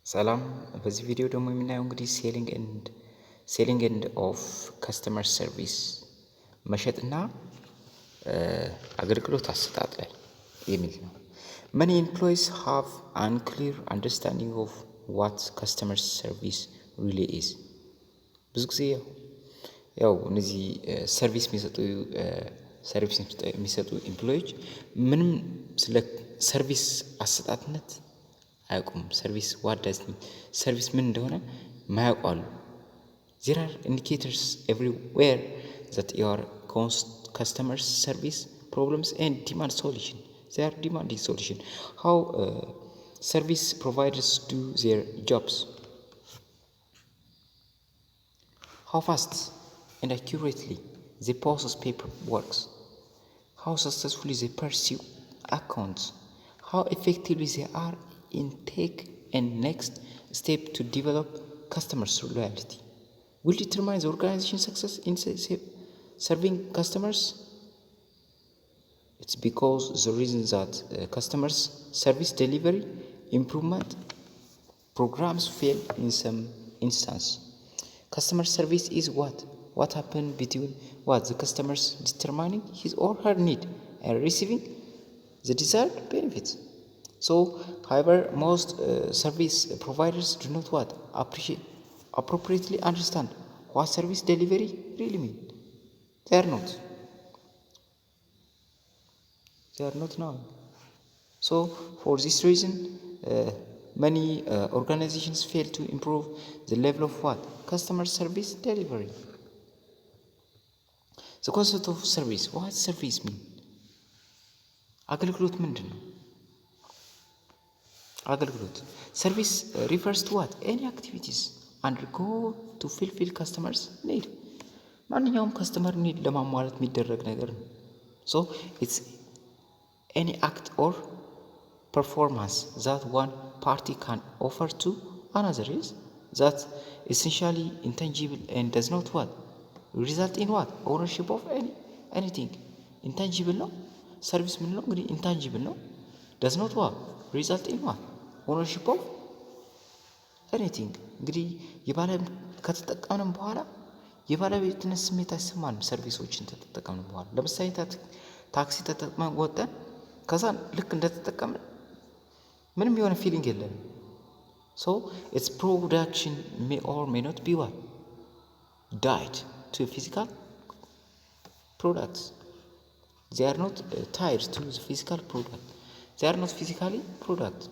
ሰላም በዚህ ቪዲዮ ደግሞ የምናየው እንግዲህ ሴሊንግ ኤንድ ኦፍ ከስተመር ሰርቪስ መሸጥና አገልግሎት አሰጣጥ ላይ የሚል ነው። Many employees have unclear understanding of what customer service really is። ብዙ ጊዜ ያው እነዚህ ሰርቪስ የሚሰጡ ኤምፕሎይዎች ምንም ስለ ሰርቪስ አሰጣጥነት አያውቁም። ሰርቪስ ምን እንደሆነ ማያውቁ አሉ። There are indicators everywhere that your customer service problems and demand solution. They are demanding solution. How service providers do their jobs. How fast and accurately they process paperwork. How successfully they pursue accounts. How effectively they are in take and next step to develop customers loyalty will determine the organization's success in serving customers. It's because the reason that customers service delivery improvement programs fail in some instance. Customer service is what happened between the customers determining his or her need and receiving the desired benefits. So, however, most service providers do not appropriately understand what service delivery really means. They are not now. So, for this reason, many organizations fail to improve the level of customer service delivery. The concept of service. What service mean? አገልግሎት ምንድን ነው? አገልግሎት service refers to any activities undergo to fulfill customers need. ማንኛውም ከስተመር ኒድ ለማሟላት የሚደረግ ነገር ነው። So it's any act or performance that one party can offer to another is that essentially intangible and does not result in ownership of anything. intangible ነው ሰርቪስ ምን ነው እንግዲህ intangible ነው does not result in ownership of anything። እንግዲህ ከተጠቀምን በኋላ የባለቤትነት ስሜት አይሰማንም። ሰርቪሶችን ተጠቀምን በኋላ ለምሳሌ ታክሲ ተጠቅመን ወጣን ከዛ ልክ እንደተጠቀምን ምንም የሆነ ፊሊንግ የለንም። So its production may or may not be tied to physical products. They are not tied to the physical product. They are not physically product.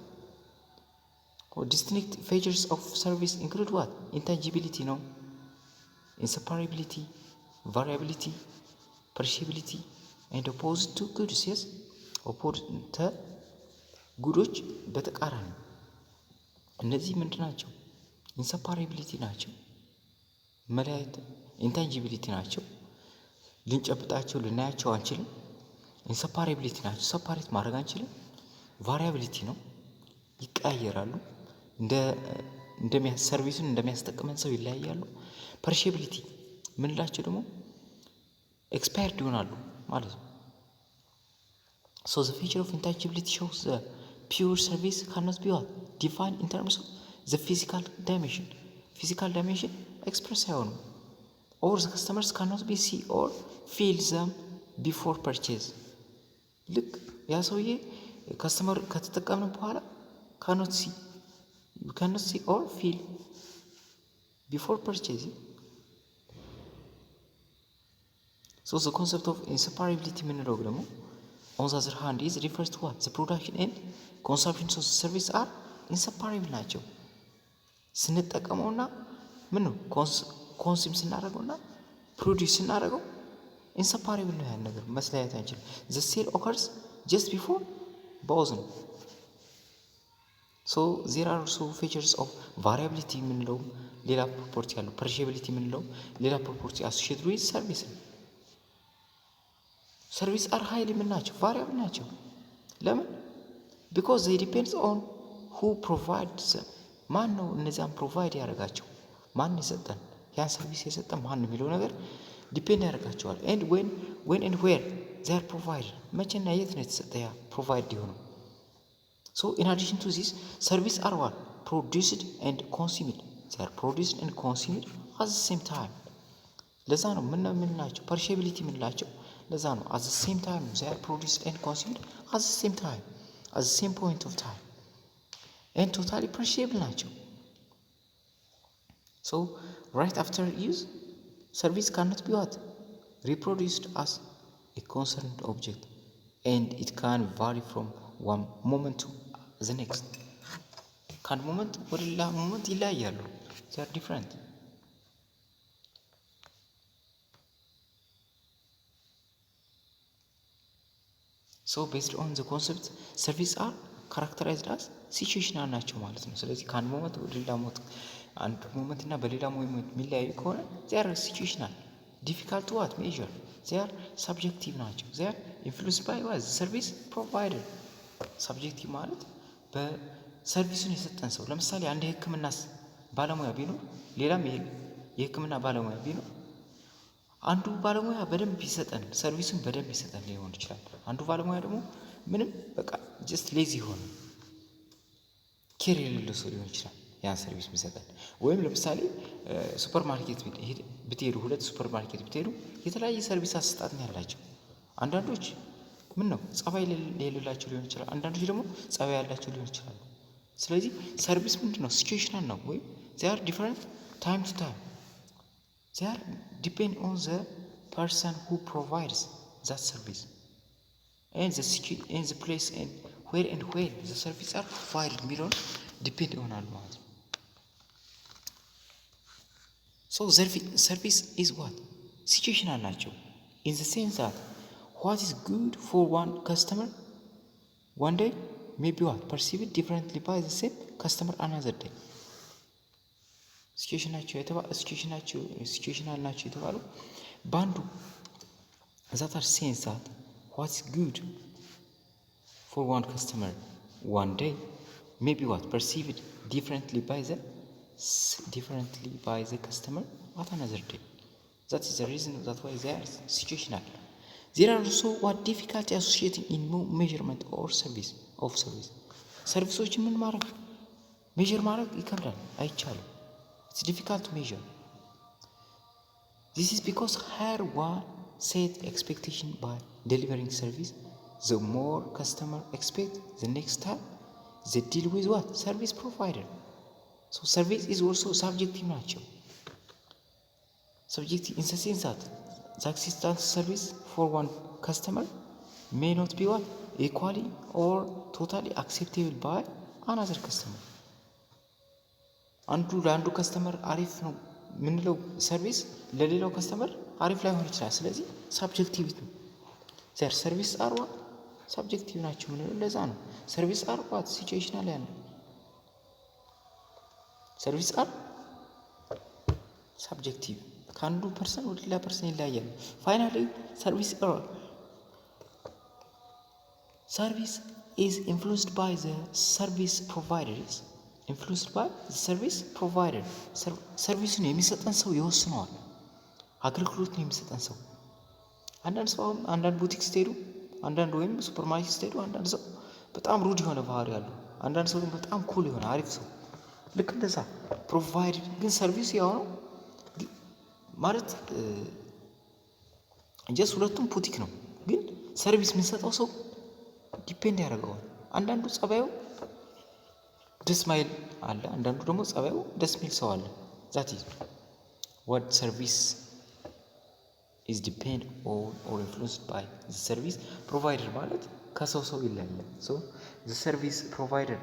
Distinct features of service include intangibility, inseparability, variability, perishability, and opposed to goods. Yes, opposed ጉዶች በተቃራኒ እነዚህ ምንድን ናቸው? ኢንሰፓሬቢሊቲ ናቸው፣ መለያየት። ኢንታንጂቢሊቲ ናቸው፣ ልንጨብጣቸው ልናያቸው አንችልም። ኢንሰፓሬቢሊቲ ናቸው፣ ሰፓሬት ማድረግ አንችልም። ቫሪያቢሊቲ ነው፣ ይቀያየራሉ። ሰርቪሱን እንደሚያስጠቅመን ሰው ይለያያሉ። ፐርሼቢሊቲ ምንላቸው ደግሞ ኤክስፓየርድ ይሆናሉ ማለት ነው። So the feature of intangibility shows the pure service cannot be defined in terms of the physical dimension. Physical dimension express አይሆንም። Or the customers cannot be see or feel them before purchase. ልክ ያ ሰውዬ ከስተመር ከተጠቀምን በኋላ you cannot see or feel before purchasing. So the concept of inseparability ምንለው ደግሞ on the other hand is refers to the production and consumption of the service are inseparable ናቸው። ስንጠቀመውና ኮንሱም ስናደርገውና ፕሮዲውስ ስናደርገው inseparable ነው። ያን ነገር መስለያየት አንችልም። the sale occurs just before both ነው። So there are also features of variability ምንለው ሌላ ፕሮፐርቲ ያለው፣ perishability ምንለው ሌላ ፕሮፐርቲ associated with service ነው። ሰርቪስ አር ሃይሊ ናቸው፣ ቫሪያብል ናቸው። ለምን? because they depends on who provides them። ማን ነው እነዚያን ፕሮቫይድ ያደርጋቸው? ማን የሰጠን ያን ሰርቪስ የሰጠን ማን ነው የሚለው ነገር ዲፔንድ ያደርጋቸዋል። and when and where they are provided። መቼና የት ነው የተሰጠ ያ ፕሮቫይድ የሆነው? So in addition to this, service are what? Produced and consumed. They are produced and consumed at the same time. ለዛ ነው ምንላቸው ፐርሼቢሊቲ ምንላቸው ለዛ ነው at the same time they are produced and consumed at the same time, at the same point of time, and totally perishable ናቸው. So right after use, service cannot be what? Reproduced as a concerned object, and it can vary from one moment to the next. ከአንድ ሞመንት ወደ ሌላ ሞመንት ይለያያሉ. they are different. So based on the concept, service are characterized as situational ናቸው ማለት ነው. ስለዚህ ከአንድ ሞመንት ወደ ሌላ ሞመንት አንድ ሞመንት እና በሌላ ሞመንት የሚለያዩ ከሆነ they are situational, difficult to what measure, they are subjective ናቸው. they are influenced by what? service provider. subjective ማለት በሰርቪሱን የሰጠን ሰው ለምሳሌ አንድ የህክምና ባለሙያ ቢኖር ሌላም የህክምና ባለሙያ ቢኖር አንዱ ባለሙያ በደንብ ይሰጠን ሰርቪሱን በደንብ ይሰጠን ሊሆን ይችላል። አንዱ ባለሙያ ደግሞ ምንም በቃ just lazy ሆነ ኬር የሌለው ሰው ሊሆን ይችላል ያን ሰርቪስ የሚሰጠን። ወይም ለምሳሌ ሱፐርማርኬት ብትሄዱ ሁለት ሱፐርማርኬት ብትሄዱ የተለያየ ሰርቪስ አሰጣጥ ነው ያላቸው። አንዳንዶች ምን ነው ጸባይ የሌላቸው ሊሆን ይችላል፣ አንዳንዶች ደግሞ ጸባይ ያላቸው ሊሆን ይችላል። ስለዚህ ሰርቪስ ምንድነው? ሲቹዌሽናል ነው ወይ they are different time to time. They are depend on the person who provides that service and the place and where the service are provided የሚለውን depend ይሆናል ማለት ነው። So service is what? situational ናቸው in the sense that what is good for one customer one day may be what? perceived differently by the same customer another day. situational ናቸው የተባሉ በአንዱ that are sense that what is good for one customer one day may be what? perceived differently by the customer at another day. That is the reason that why they are situational. There are also what difficulty associated in measurement or service of service. ሰርቪሶችን ምን ማድረግ ሜዥር ማድረግ ይከብዳል፣ አይቻልም። It's difficult to measure. This is because higher one set expectation by delivering service, the more customer expect the next time they deal with what? service provider. So service is also subjective ናቸው። subjective in the sense that the existence service for one customer may not be what? equally or totally acceptable by another customer. አንዱ ለአንዱ ከስተመር አሪፍ ነው ምንለው ሰርቪስ ለሌላው ከስተመር አሪፍ ላይሆን ይችላል። ስለዚህ ሳብጀክቲቭ ነው። ሰርቪስ አርዋ ሳብጀክቲቭ ናቸው ምንለው ለዛ ነው። ሰርቪስ አርዋ ሲቹዌሽናል ያለው ሰርቪስ አር ሳብጀክቲቭ ከአንዱ ፐርሰን ወደ ሌላ ፐርሰን ይለያያል። ፋይናሊ ሰርቪስ is influenced by the service providers. influenced by the service provider. ሰርቪሱን የሚሰጠን ሰው ይወስነዋል። አገልግሎቱን የሚሰጠን ሰው አንዳንድ ሰው አንዳንድ ቡቲክ ስትሄዱ አንዳንድ ወይም ሱፐርማርኬት ስትሄዱ አንዳንድ ሰው በጣም ሩድ የሆነ ባህሪ ያለው፣ አንዳንድ ሰው በጣም ኩል የሆነ አሪፍ ሰው ልክ እንደዛ ፕሮቫይድ ግን ሰርቪስ ያው ነው ማለት ጀስት ሁለቱም ቡቲክ ነው፣ ግን ሰርቪስ የሚሰጠው ሰው ዲፔንድ ያደርገዋል። አንዳንዱ ጸባዩ ደስ ማይል አለ፣ አንዳንዱ ደግሞ ጸባዩ ደስ ሚል ሰው አለ። that is what service is depend on or influenced by the service provider ማለት ከሰው ሰው ይለያያል። so the service provider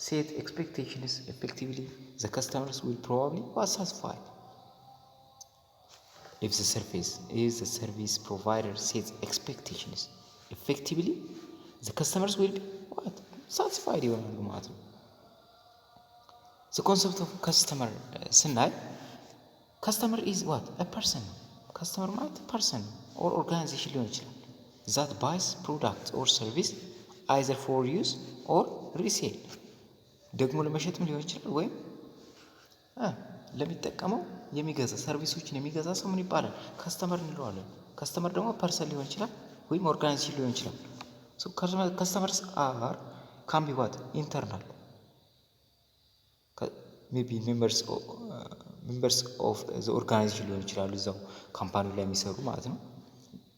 set expectations effectively, the customers will probably be satisfied. if the service provider sets expectations effectively, the customers will be what? satisfied ይሆናሉ ማለት ነው። the concept of customer ስናይ customer is what? a person. customer ማለት person or organization ሊሆን ይችላል that buys product or service either for use or resale. ደግሞ ለመሸጥም ሊሆን ይችላል ወይም ለሚጠቀመው የሚገዛ ሰርቪሶችን የሚገዛ ሰው ምን ይባላል? ከስተመር እንለዋለን። ከስተመር ደግሞ ፐርሰን ሊሆን ይችላል ወይም ኦርጋናይዜሽን ሊሆን ይችላል። so customers are can be what? Internal. ሜቢ ሜምበርስ ኦፍ ዘ ኦርጋናይዜሽን ሊሆን ይችላሉ፣ እዛው ካምፓኒ ላይ የሚሰሩ ማለት ነው።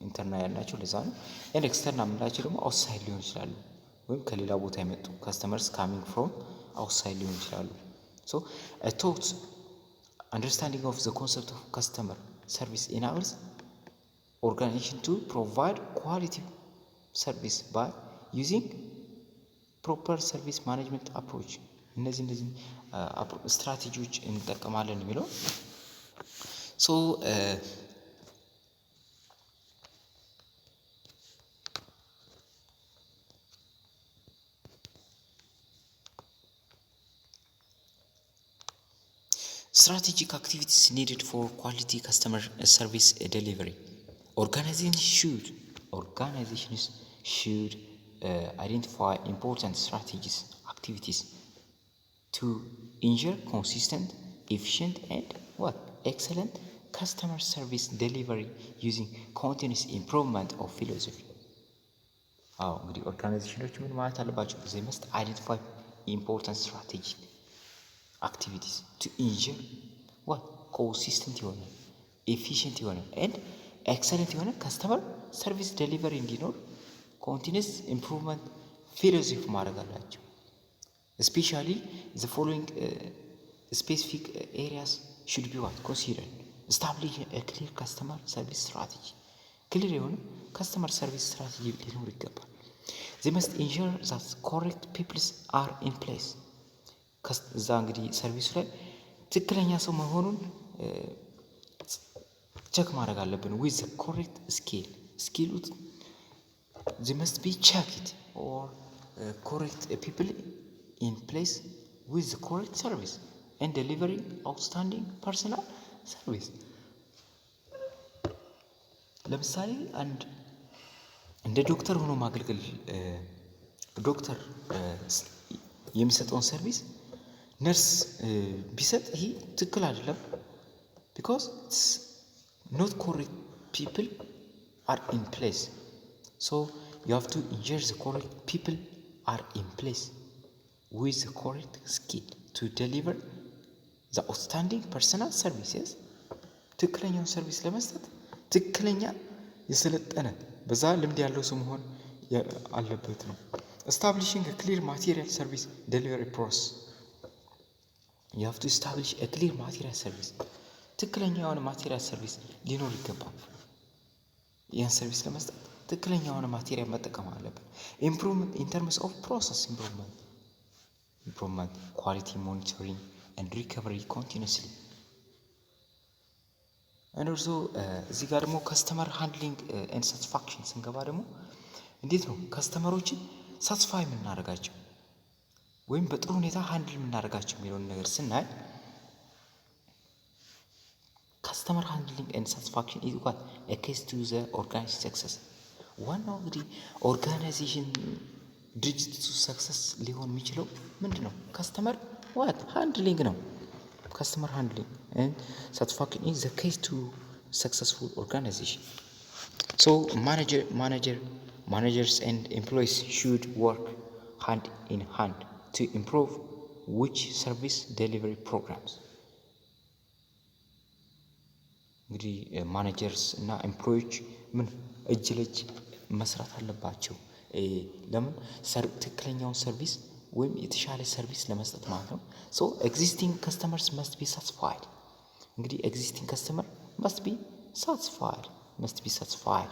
ኢንተርናል ያልናቸው ለዛ ነው። ኤንድ ኤክስተርናል የምንላቸው ደግሞ አውትሳይድ ሊሆን ይችላሉ፣ ወይም ከሌላ ቦታ የመጡ ካስተመርስ ካሚንግ ፍሮም አውትሳይድ ሊሆን ይችላሉ። ሶ a thought understanding of the concept of customer service enables organization to provide quality service by using proper service management approach. እነዚህ ስትራቴጂዎች እንጠቀማለን የሚለው ሶ strategic activities needed for quality customer service delivery. Organizations should identify important strategies, activities to ensure consistent, efficient, and what? Excellent customer service delivery using continuous improvement of philosophy. እንግዲህ ኦርጋናይዜሽኖች ምን ማለት አለባቸው? they must identify important strategy activities to ensure what? consistent የሆነ efficient የሆነ and excellent የሆነ customer service delivery እንዲኖር continuous improvement philosophy ማድረግ አላቸው። especially the following specific areas should be what? considered. establish a clear customer service strategy. clear የሆነ customer service strategy ሊኖር ይገባል። they must ensure that correct people are in place. እዛ እንግዲህ ሰርቪሱ ላይ ትክክለኛ ሰው መሆኑን ቸክ ማድረግ አለብን። with the correct skill they must be checked or correct people in place with the correct service and delivering outstanding personal service. ለምሳሌ እንደ ዶክተር ሆኖ ማገልገል ዶክተር የሚሰጠውን ሰርቪስ ነርስ ቢሰጥ ይሄ ትክክል አይደለም። because it's not correct people are in place, so you have to ensure the correct people are in place with the correct skill to deliver the outstanding personal services. ትክክለኛውን ሰርቪስ ለመስጠት ትክክለኛ የሰለጠነ በዛ ልምድ ያለው ሰው መሆን አለበት ነው። establishing a clear material service delivery process. you have to establish a clear material service. ትክክለኛ የሆነ ማቴሪያል ሰርቪስ ሊኖር ይገባል። ያን ሰርቪስ ለመስጠት ትክክለኛ የሆነ ማቴሪያል መጠቀም አለብን። ኢምፕሩቭመንት ኢን ተርምስ ኦፍ ፕሮሰስ ኢምፕሩቭመንት ኳሊቲ ሞኒተሪንግ ኤንድ ሪከቨሪ ኮንቲኒስሊ። እነርሱ እዚህ ጋር ደግሞ ከስተመር ሃንድሊንግ ኤንድ ሳቲስፋክሽን ስንገባ ደግሞ እንዴት ነው ከስተመሮችን ሳትስፋይ የምናደርጋቸው ወይም በጥሩ ሁኔታ ሃንድል የምናደርጋቸው የሚለውን ነገር ስናይ customer handling and satisfaction is what? a case to the organization success. ዋናው እንግዲህ ኦርጋናይዜሽን ድርጅቱ ሰክሰስ ሊሆን የሚችለው ምንድን ነው? ከስተመር what? handling ነው። customer handling and satisfaction is the case to successful organization. so managers and employees should work hand in hand to improve which service delivery programs. እንግዲህ ማኔጀርስ እና ኤምፕሎዮች ምን እጅ ለእጅ መስራት አለባቸው። ለምን ትክክለኛውን ሰርቪስ ወይም የተሻለ ሰርቪስ ለመስጠት ማለት ነው። ሶ ኤግዚስቲንግ ከስተመርስ መስት ቢ ሳቲስፋይድ። እንግዲህ ኤግዚስቲንግ ከስተመር መስት ቢ ሳቲስፋይድ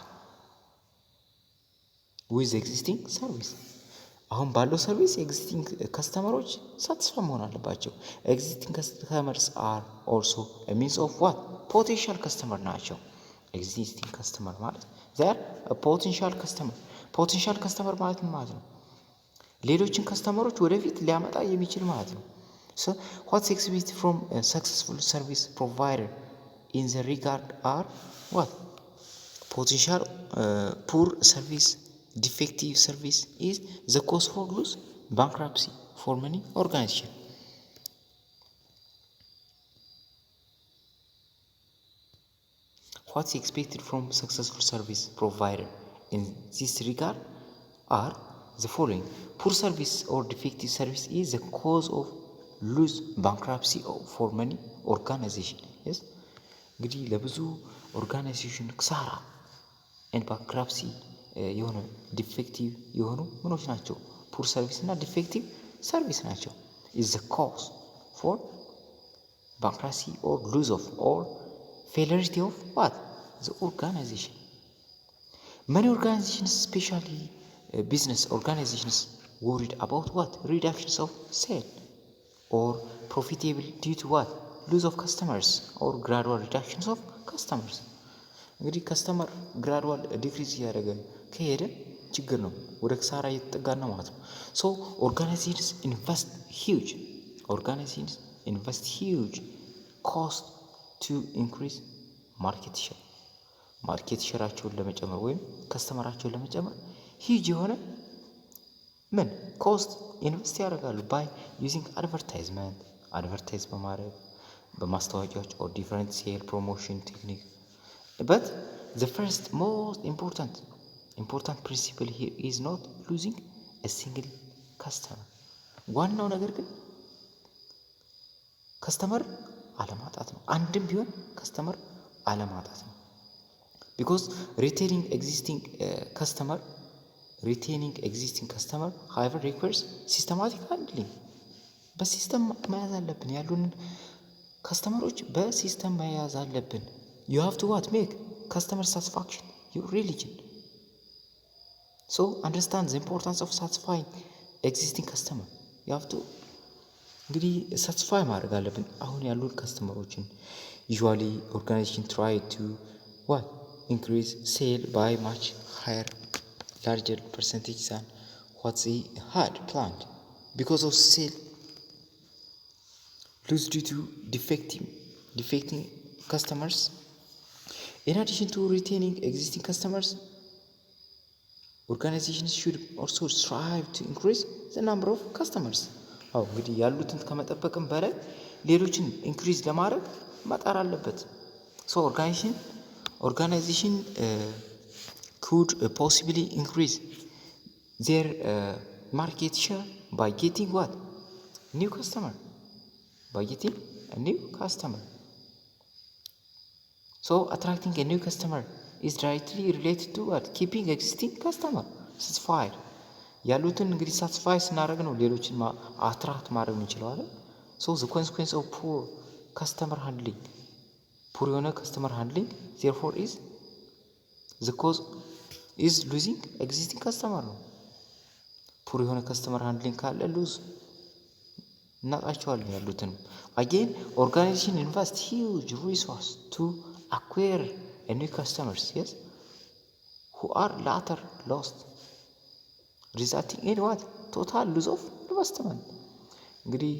ዊዝ ኤግዚስቲንግ ሰርቪስ። አሁን ባለው ሰርቪስ ኤግዚስቲንግ ከስተመሮች ሳቲስፋይ መሆን አለባቸው። ኤግዚስቲንግ ከስተመርስ አር ኦልሶ ሚንስ ኦፍ ዋት? ፖቴንሻል ከስተመር ናቸው። ኤግዚስቲንግ ከስተመር ማለት ዜር ፖቴንሻል ከስተመር ማለት ምን ማለት ነው? ሌሎችን ከስተመሮች ወደፊት ሊያመጣ የሚችል ማለት ነው። so what's expected from a successful service provider in the regard are what? potential poor service, defective service is the cause for loss, bankruptcy for many organizations. What's expected from successful service provider in this regard are the following: poor service or defective service is the cause of lose bankruptcy for many organization. yes እንግዲህ ለብዙ ኦርጋናይዜሽን ክሳራ and bankruptcy የሆነ ዲፌክቲቭ የሆኑ ምኖች ናቸው ፑር ሰርቪስ እና ዲፌክቲቭ ሰርቪስ ናቸው is the cause for bankruptcy or lose of or failure of what the organization. Many organizations, especially business organizations, worried about what reductions of sale or profitability due to what lose of customers or gradual reductions of customers. እንግዲህ ከስተመር ግራዱዋል ዲክሪዝ እያደረገ ከሄደ ችግር ነው ወደ ክሳራ እየተጠጋ ነው ማለት ነው so organizations invest huge cost to increase market ሼራቸውን ለመጨመር ወይም ከስተመራቸውን ለመጨመር ሂጅ የሆነ ምን ኮስት ኢንቨስት ያደርጋሉ by using advertise በማድረግ በማስታወቂያዎች or different sale promotion technique. But the first most important principle here is not losing a single customer. ዋናው ነገር ግን ከስተመር አለማጣት ነው አንድም ቢሆን ከስተመር አለማጣት ነው because retaining existing customer however requires systematic handling. በሲስተም መያዝ አለብን ያሉን ከስተመሮች በሲስተም መያዝ አለብን you have to what make customer satisfaction your religion. So understand the importance of satisfying existing customer. You have to እንግዲህ satisfy ማድረግ አለብን አሁን ያሉን ከስተመሮችን usually organization try to what increase sale by much higher larger percentage than what they had planned because of sale lose due to defecting customers. In addition to retaining existing customers, organizations should also strive to increase the number of customers. እንግዲህ ያሉትን ከመጠበቅም በላይ ሌሎችን ኢንክሪዝ ለማድረግ መጣር አለበት so organization could possibly increase their market share by getting what new customer so attracting a new customer is directly related to what keeping existing customer satisfied. ያሉትን እንግዲህ ሳቲስፋይ ስናደርግ ነው ሌሎችን አትራክት ማድረግ የምንችለው አይደል so the consequence of poor የሆነ customer handling therefore is the cause is losing existing customer ነው poor የሆነ customer handling ካለ lose እናጣቸዋለን ያሉትን again organization invest huge resource to acquire a new customers yes who are later lost resulting in what total loss of investment. እንግዲህ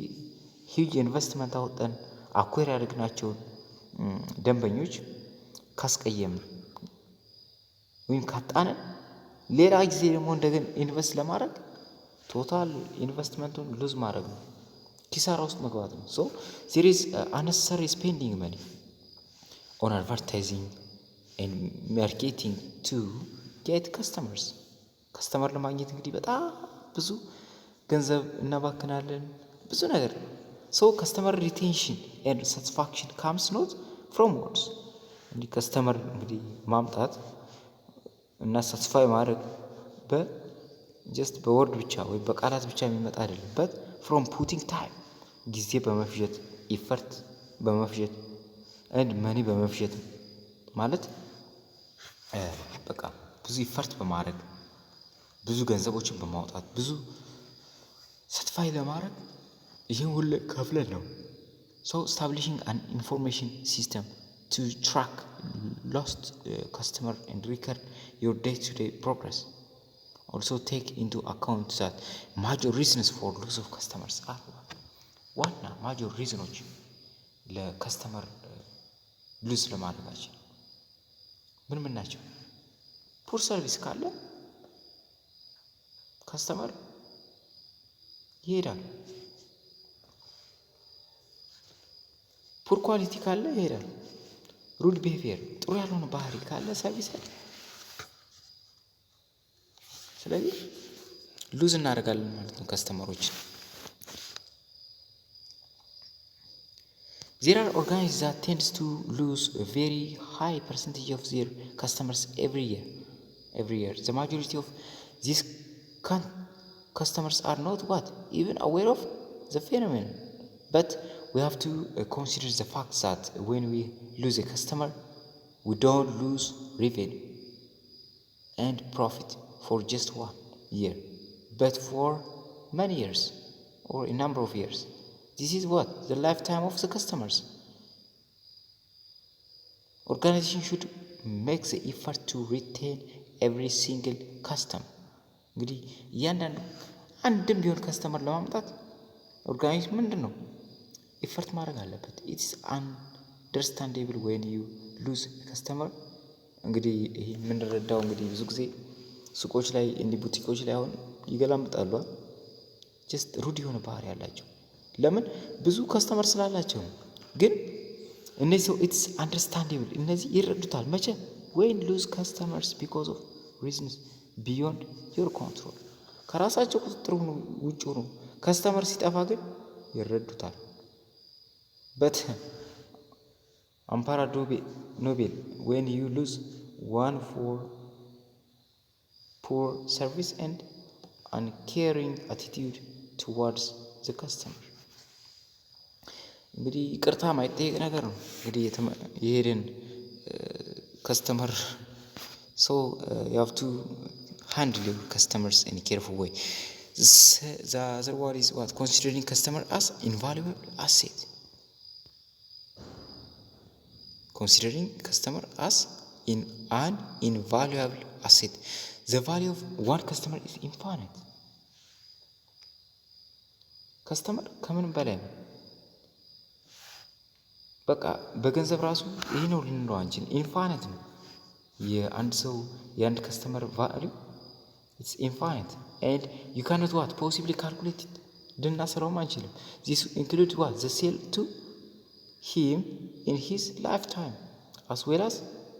huge investment አወጣን አኩዌር ያደረግናቸውን ደንበኞች ካስቀየምን ወይም ካጣን ሌላ ጊዜ ደግሞ እንደገና ኢንቨስት ለማድረግ ቶታል ኢንቨስትመንቱን ሉዝ ማድረግ ነው ኪሳራ ውስጥ መግባት ነው so there is unnecessary spending money on advertising and marketing to get customers. ከስተመር ለማግኘት እንግዲህ በጣም ብዙ ገንዘብ እናባክናለን ብዙ ነገር so customer retention and satisfaction comes not from words. እንግዲህ ከስተመር እንግዲህ ማምጣት እና satisfy ማድረግ just በወርድ ብቻ ወይ በቃላት ብቻ የሚመጣ አይደለም but from putting time ጊዜ በመፍጀት effort በመፍጀት and money በመፍጀት ማለት በቃ ብዙ effort በማድረግ ብዙ ገንዘቦችን በማውጣት ብዙ satisfy ለማድረግ ይሄን ሁሉ ከፍለን ነው so establishing an information system to track lost customer and record your day-to-day progress. Also take into account that major reasons for loss of customers are ዋና major reasons ለከስተመር ሉዝ ለማድረጋችን ምን ናቸው ፑር ሰርቪስ ካለ ከስተመር ይሄዳል ፑር ኳሊቲ ካለ ይሄዳል ሩድ ቢሄቪየር ጥሩ ያልሆነ ባህሪ ካለ ሰርቪስ ስለዚህ ሉዝ እናደርጋለን ማለት ነው ከስተመሮች። There are organizations that tends to lose a very high percentage of their customers every year. The majority of these customers are not even aware of the phenomenon. But we have to consider the fact that when we lose a customer, we don't lose revenue and profit for just 1 year, but for many years or a number of years. This is the lifetime of the customers. Organization should make the effort to retain every single customer. እንግዲህ እያንዳንዱ አንድም ቢሆን ከስተመር ለማምጣት ኦርጋናይዜሽን ምንድን ነው ኢፈርት ማድረግ አለበት። ኢትስ አንደርስታንዴብል ዌን ዩ ሉዝ ከስተመር። እንግዲህ ይሄ የምንረዳው እንግዲህ ብዙ ጊዜ ሱቆች ላይ እንዲህ ቡቲኮች ላይ አሁን ይገላምጣሉ። ጀስት ሩድ የሆነ ባህሪ ያላቸው ለምን ብዙ ከስተመር ስላላቸው ነው። ግን እነዚህ ሰው ኢትስ አንደርስታንዴብል እነዚህ ይረዱታል። መቼ ዌን ሉዝ ከስተመርስ ቢኮዝ ኦፍ ሪዝንስ ቢዮንድ ዮር ኮንትሮል ከራሳቸው ቁጥጥር ውጭ ሆኖ ከስተመር ሲጠፋ ግን ይረዱታል። በት አምፓራ ኖቤል ዌን ዩ ሉዝ ዋን ፎር ፑር ሰርቪስ ኤንድ አንኬሪንግ አቲቲዩድ ቱዋርድስ ዘ ከስተመር። እንግዲህ ይቅርታ ማይጠየቅ ነገር ነው። እንግዲህ የሄደን ከስተመር ሶ you have to handle your customers in a careful way. The other word is considering customer as invaluable asset. Considering customer as an invaluable asset. The value of one customer is infinite. ከስተመር ከምንም በላይ ነው። በቃ በገንዘብ ራሱ ይሄ ነው ልንለው አንችልም። ኢንፋይናይት ነው የአንድ ከስተመር ቫልዩ ኢትስ ኢንፋይናይት ኤንድ ዩ ካንት ፖሲብሊ ካልኩሌት ኢት ልናሰራውም አንችልም። ዚስ ኢንክሉድ ዘ ሴል ቱ ሂም ኢን ሂዝ ላይፍ ታይም አስ ዌል አስ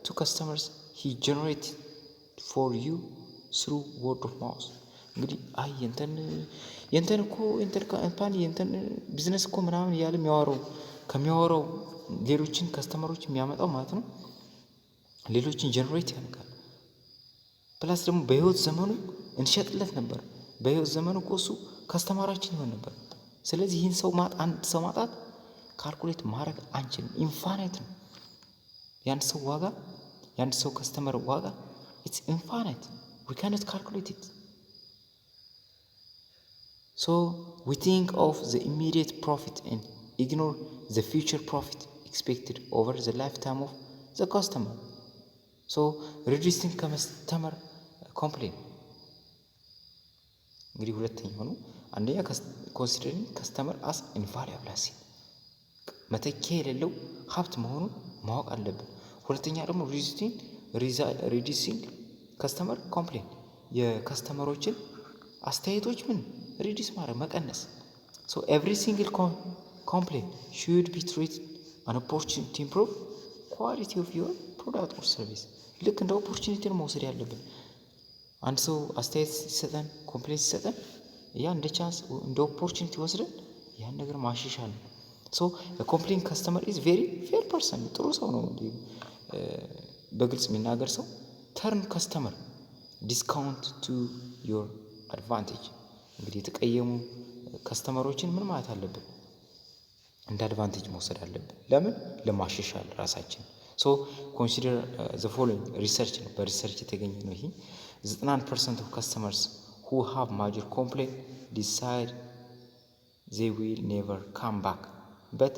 ቱ ከስተመርስ ሂ ጀነሬት ፎር ዩ ስሩ ወርድ ኦፍ ማውስ። እንግዲህ አይ የንተን እኮ ኢንተርካምፓኒ የንተን ቢዝነስ እኮ ምናምን እያለ ከሚያወራው ሌሎችን ከስተመሮች የሚያመጣው ማለት ነው ሌሎችን ጀነሬት ያደርጋል። ፕላስ ደግሞ በህይወት ዘመኑ እንሸጥለት ነበር። በህይወት ዘመኑ እኮ እሱ ከስተመራችን ይሆን ነበር። ስለዚህ ይህን ሰው አንድ ሰው ማጣት ካልኩሌት ማድረግ አንችልም። ኢንፋይናይት ነው የአንድ ሰው ከስተመር ዋጋ ኢትስ ኢንፋይናይት ዊ ካንት ካልኩሌት ኢት። So we think of the immediate profit and ignore the future profit expected over the lifetime of the customer. So reducing customer complaint. እንግዲህ ሁለተኛ ሆኖ አንደኛ considering customer as invaluable asset መተኪያ የሌለው ሀብት መሆኑን ማወቅ አለብን። ሁለተኛ ደግሞ reducing customer complaint የከስተመሮችን አስተያየቶች ሪዲስ ማድረግ መቀነስ። So every single complaint should be treated an opportunity to improve quality of your product or service. ልክ እንደ ኦፖርቹኒቲ ነው መውሰድ ያለብን። አንድ ሰው አስተያየት ሲሰጠን ኮምፕሌንት ሲሰጠን ያ እንደ ቻንስ እንደ ኦፖርቹኒቲ ወስደን ያን ነገር ማሻሻል ነው። So a complaint customer is very fair person ጥሩ ሰው ነው በግልጽ የሚናገር ሰው። turn customer discount to your advantage. እንግዲህ የተቀየሙ ከስተመሮችን ምን ማለት አለብን እንደ አድቫንቴጅ መውሰድ አለብን። ለምን ለማሻሻል ራሳችን። ሶ ኮንሲደር ዘ ፎሎዊንግ ሪሰርች ነው በሪሰርች የተገኘ ነው። ይሄ 91% of customers who have major complaint decide they will never come back. but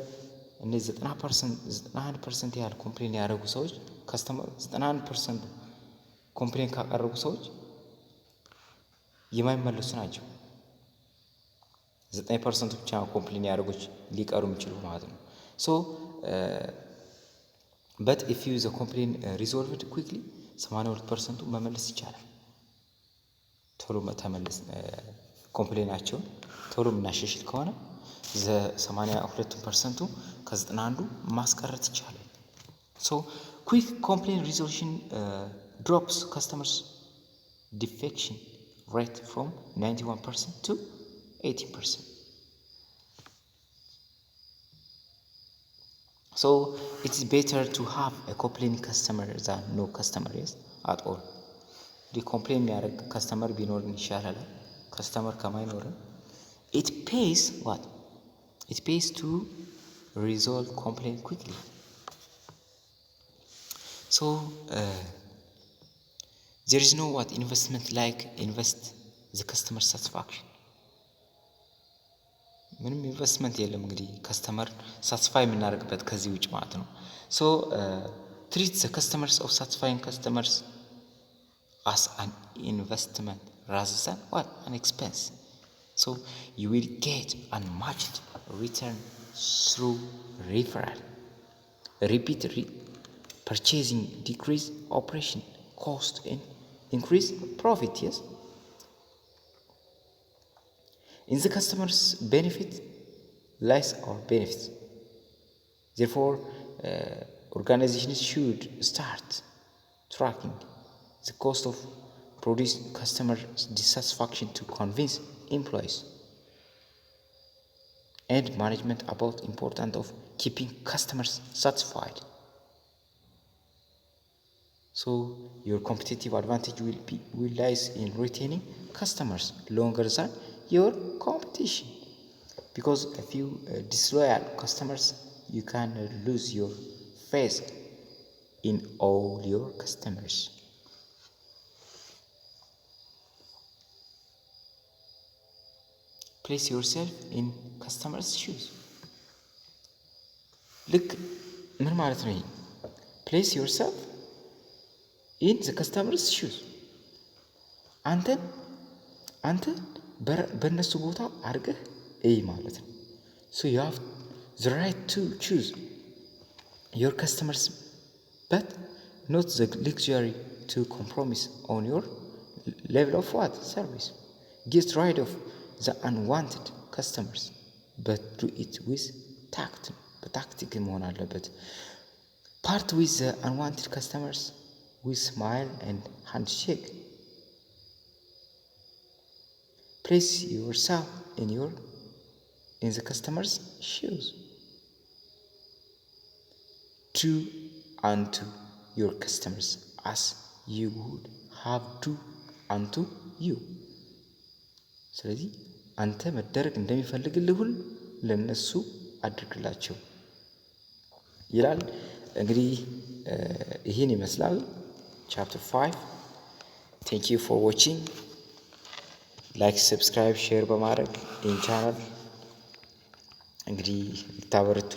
እነዚህ 91% ያህል ኮምፕሌን ያደረጉ ሰዎች ከስተመር 91% ኮምፕሌን ካቀረቡ ሰዎች የማይመለሱ ናቸው። 9% ብቻ ኮምፕሌን ያደረጉች ሊቀሩ የሚችሉ ማለት ነው። so but if you the complaint resolved quickly 82% መመለስ ይቻላል። ቶሎ ተመለስ ኮምፕሌናቸውን ቶሎ ምናሻሽል ከሆነ 82% ከ91 ማስቀረት ይቻላል። so quick complaint resolution drops customers defection rate from 91% to 80%. So it's better to have a complaining customer than no customer, yes, at all. The complain የሚያደርግ customer ቢኖርን ይሻላል customer ከማይኖርን. It pays what? It pays to resolve complaint quickly. So there is no what investment like invest the customer satisfaction. ምንም ኢንቨስትመንት የለም እንግዲህ ከስተመር ሳትስፋይ የምናደርግበት ከዚህ ውጭ ማለት ነው። ሶ treat the customers of satisfying customers as an investment rather than what an expense. So you will get unmatched return through referral. Repeat purchasing, decrease operation cost and increase profit, yes. In the customer's benefit lies our benefit. Therefore, organizations should start tracking the cost of producing customer dissatisfaction to convince employees and management about the importance of keeping customers satisfied. So your competitive advantage will lies in retaining customers longer than your competition. Because if you disloyal customers, you can lose your faith in all your customers. Place yourself in customers' shoes. ልክ ምን ማለት ነው? Place yourself in the customer's shoes. አንተ በእነሱ ቦታ አድርገህ እይ ማለት ነው። So you have the right to choose your customers, but not the luxury to compromise on your level of what? Service. Get rid of the unwanted customers, but do it with tact. በታክቲክ መሆን አለበት። Part with the unwanted customers with smile and handshake. Place yourself in the customer's shoes. Do unto your customers as you would have do unto you. ስለዚህ አንተ መደረግ እንደሚፈልግልህ ሁሉ ለነሱ አድርግላቸው ይላል። እንግዲህ ይህን ይመስላል chapter 5. Thank you for watching. Like, subscribe, share በማድረግ ይህን ቻናል እንግዲህ ልታበረቱ